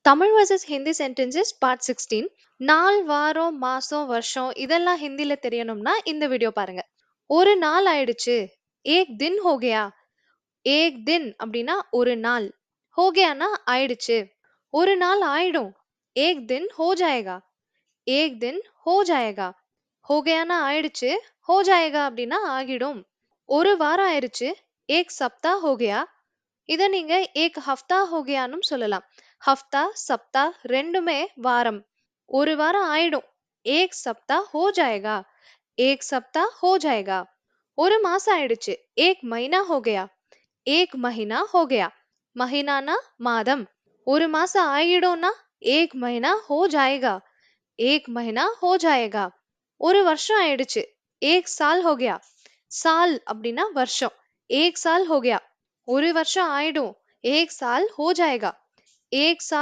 Tamil vs Hindi sentences part 16. நாள், வாரம், மாசம், வருஷம் இதெல்லாம் ஹிந்தில தெரியணும்னா இந்த வீடியோ பாருங்க. ஒரு நாள் ஆயிடுச்சு. ஏக் தின் ஹோ கயா. ஏக் தின் அப்படின்னா ஒரு நாள். ஹோ கயானா ஆயிடுச்சு. ஒரு நாள் ஆயிடும். ஏக் தின் ஹோ ஜாயேகா. ஏக் தின் ஹோ ஜாயேகா. ஹோ கயானா ஆயிடுச்சு. ஹோ ஜாயேகா அப்படின்னா ஆகிடும். ஒரு வாரம் ஆயிடுச்சு. ஏக் சப்தா ஹோ கயா. இத நீங்க ஏக் ஹஃப்தா ஹோ கயான்னும் சொல்லலாம். ஹஃப்தா, சப்தா ரெண்டுமே வாரம். ஒரு வாரம் ஆயிடும். ஏக் சப்தா ஹோ ஜாயேகா. ஏக் சப்தா ஹோ ஜாயேகா. ஒரு மாசம் ஆயிடுச்சு. ஏக் மஹீனா ஹோ கயா. ஏக் மஹீனா ஹோ கயா. மஹீனானா மாதம். ஒரு மாசம் ஆயிடும்னா ஏக் மஹீனா ஹோ ஜாயேகா. ஏக் மஹீனா ஹோ ஜாயேகா. ஒரு வருஷம் ஆயிடுச்சு. ஏக் சால் ஹோ கயா. சால் அப்படின்னா வருஷம். ஏக் சால் ஹோ கயா. ஒரு வருஷம் ஆயிடும். ஏக் சால் ஹோ ஜாயேகா. ஏக் சால்